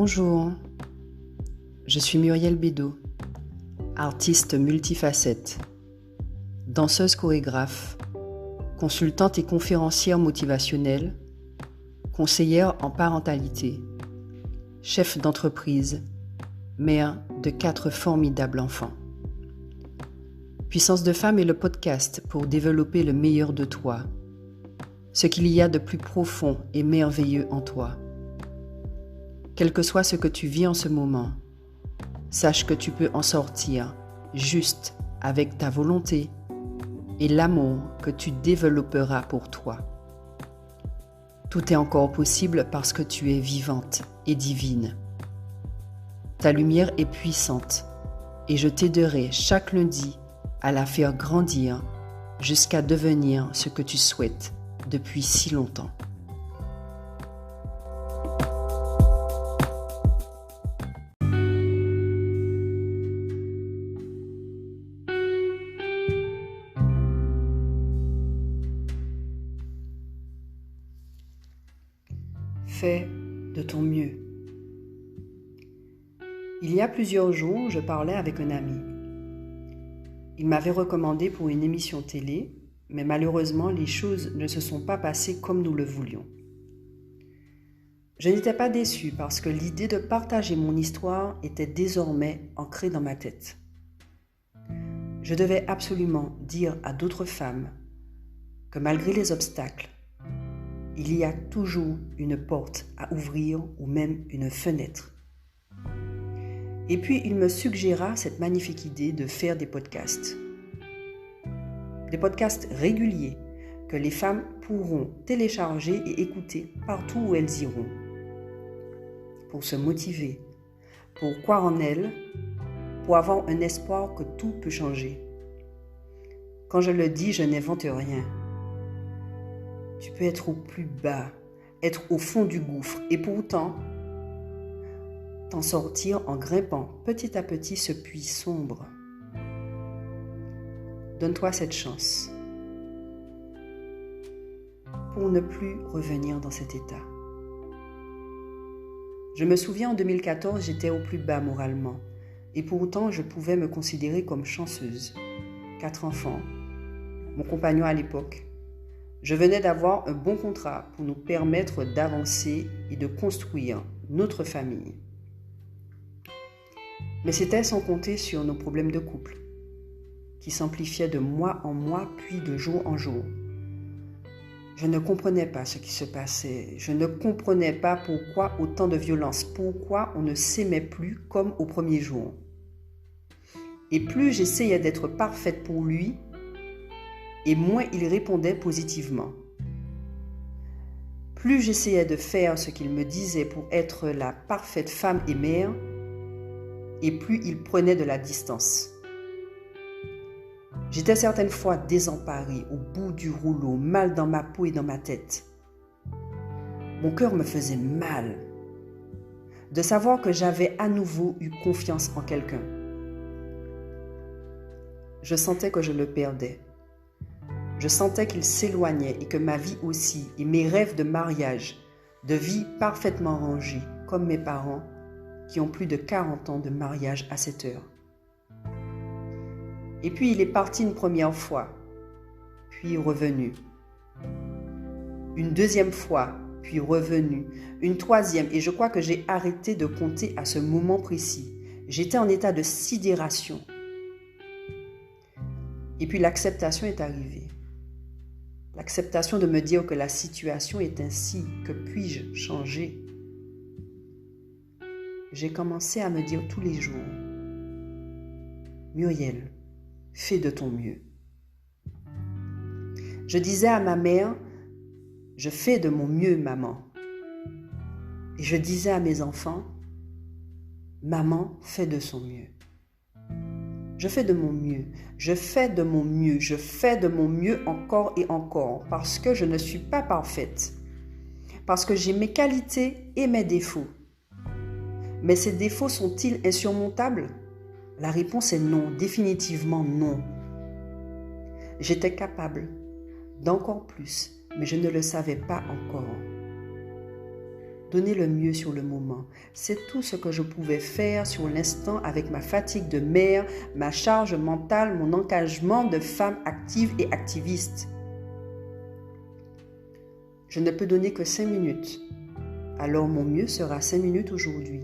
Bonjour, je suis Muriel Bédot, artiste multifacette, danseuse chorégraphe, consultante et conférencière motivationnelle, conseillère en parentalité, chef d'entreprise, mère de 4 formidables enfants. Puissance de femme est le podcast pour développer le meilleur de toi, ce qu'il y a de plus profond et merveilleux en toi. Quel que soit ce que tu vis en ce moment, sache que tu peux en sortir juste avec ta volonté et l'amour que tu développeras pour toi. Tout est encore possible parce que tu es vivante et divine. Ta lumière est puissante et je t'aiderai chaque lundi à la faire grandir jusqu'à devenir ce que tu souhaites depuis si longtemps. Fais de ton mieux. Il y a plusieurs jours, je parlais avec un ami. Il m'avait recommandé pour une émission télé, mais malheureusement, les choses ne se sont pas passées comme nous le voulions. Je n'étais pas déçue parce que l'idée de partager mon histoire était désormais ancrée dans ma tête. Je devais absolument dire à d'autres femmes que malgré les obstacles, il y a toujours une porte à ouvrir ou même une fenêtre. Et puis, il me suggéra cette magnifique idée de faire des podcasts. Des podcasts réguliers que les femmes pourront télécharger et écouter partout où elles iront. Pour se motiver, pour croire en elles, pour avoir un espoir que tout peut changer. Quand je le dis, je n'invente rien. Tu peux être au plus bas, être au fond du gouffre et pourtant t'en sortir en grimpant petit à petit ce puits sombre. Donne-toi cette chance pour ne plus revenir dans cet état. Je me souviens en 2014, j'étais au plus bas moralement et pourtant je pouvais me considérer comme chanceuse. 4 enfants, mon compagnon à l'époque. Je venais d'avoir un bon contrat pour nous permettre d'avancer et de construire notre famille. Mais c'était sans compter sur nos problèmes de couple, qui s'amplifiaient de mois en mois, puis de jour en jour. Je ne comprenais pas ce qui se passait. Je ne comprenais pas pourquoi autant de violence, pourquoi on ne s'aimait plus comme au premier jour. Et plus j'essayais d'être parfaite pour lui, et moins il répondait positivement. Plus j'essayais de faire ce qu'il me disait pour être la parfaite femme et mère, et plus il prenait de la distance. J'étais certaines fois désemparée, au bout du rouleau, mal dans ma peau et dans ma tête. Mon cœur me faisait mal de savoir que j'avais à nouveau eu confiance en quelqu'un. Je sentais que je le perdais. Je sentais qu'il s'éloignait et que ma vie aussi, et mes rêves de mariage, de vie parfaitement rangée, comme mes parents, qui ont plus de 40 ans de mariage à cette heure. Et puis il est parti une première fois, puis revenu. Une deuxième fois, puis revenu. Une troisième, et je crois que j'ai arrêté de compter à ce moment précis. J'étais en état de sidération. Et puis l'acceptation est arrivée. L'acceptation de me dire que la situation est ainsi, que puis-je changer? J'ai commencé à me dire tous les jours, Muriel, fais de ton mieux. Je disais à ma mère, je fais de mon mieux, maman. Et je disais à mes enfants, maman fait de son mieux. Je fais de mon mieux, je fais de mon mieux, je fais de mon mieux encore et encore parce que je ne suis pas parfaite, parce que j'ai mes qualités et mes défauts. Mais ces défauts sont-ils insurmontables? La réponse est non, définitivement non. J'étais capable d'encore plus, mais je ne le savais pas encore. donner le mieux sur le moment. C'est tout ce que je pouvais faire sur l'instant avec ma fatigue de mère, ma charge mentale, mon engagement de femme active et activiste. Je ne peux donner que 5 minutes. Alors mon mieux sera 5 minutes aujourd'hui.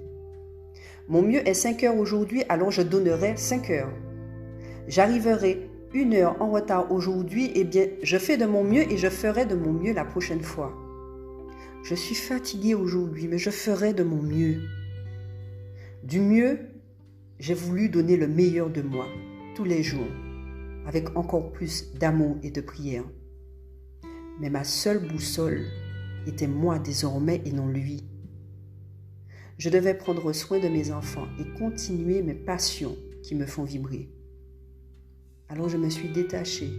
Mon mieux est 5 heures aujourd'hui, alors je donnerai 5 heures. J'arriverai 1 heure en retard aujourd'hui, eh bien, je fais de mon mieux et je ferai de mon mieux la prochaine fois. Je suis fatiguée aujourd'hui, mais je ferai de mon mieux. Du mieux, j'ai voulu donner le meilleur de moi, tous les jours, avec encore plus d'amour et de prière. Mais ma seule boussole était moi désormais et non lui. Je devais prendre soin de mes enfants et continuer mes passions qui me font vibrer. Alors je me suis détachée.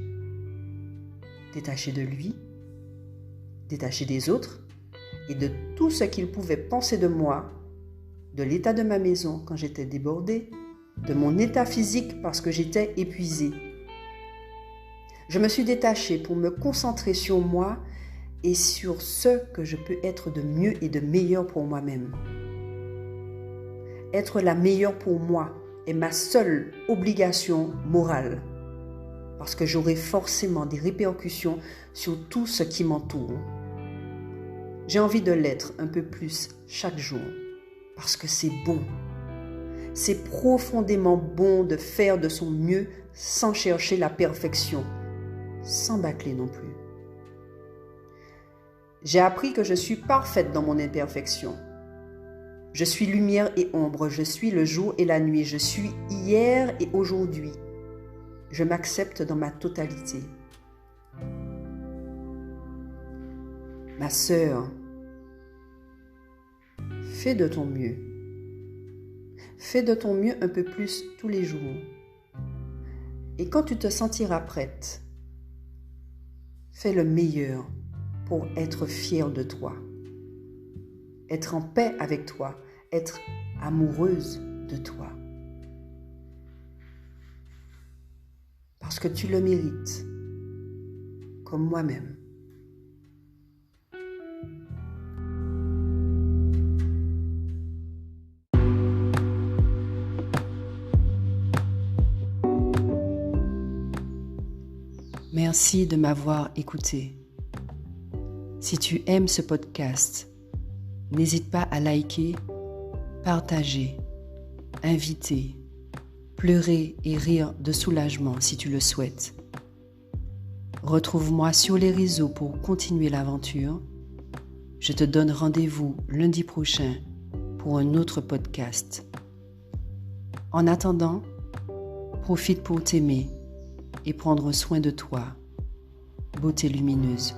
Détachée de lui, détachée des autres et de tout ce qu'ils pouvaient penser de moi, de l'état de ma maison quand j'étais débordée, de mon état physique parce que j'étais épuisée. Je me suis détachée pour me concentrer sur moi et sur ce que je peux être de mieux et de meilleur pour moi-même. Être la meilleure pour moi est ma seule obligation morale, parce que j'aurai forcément des répercussions sur tout ce qui m'entoure. J'ai envie de l'être un peu plus chaque jour, parce que c'est bon. C'est profondément bon de faire de son mieux sans chercher la perfection, sans bâcler non plus. J'ai appris que je suis parfaite dans mon imperfection. Je suis lumière et ombre, je suis le jour et la nuit, je suis hier et aujourd'hui. Je m'accepte dans ma totalité. Ma sœur, fais de ton mieux. Fais de ton mieux un peu plus tous les jours. Et quand tu te sentiras prête, fais le meilleur pour être fière de toi. Être en paix avec toi, être amoureuse de toi. Parce que tu le mérites, comme moi-même. Merci de m'avoir écouté. Si tu aimes ce podcast, n'hésite pas à liker, partager, inviter, pleurer et rire de soulagement si tu le souhaites. Retrouve-moi sur les réseaux pour continuer l'aventure. Je te donne rendez-vous lundi prochain pour un autre podcast. En attendant, profite pour t'aimer et prendre soin de toi. Beauté lumineuse.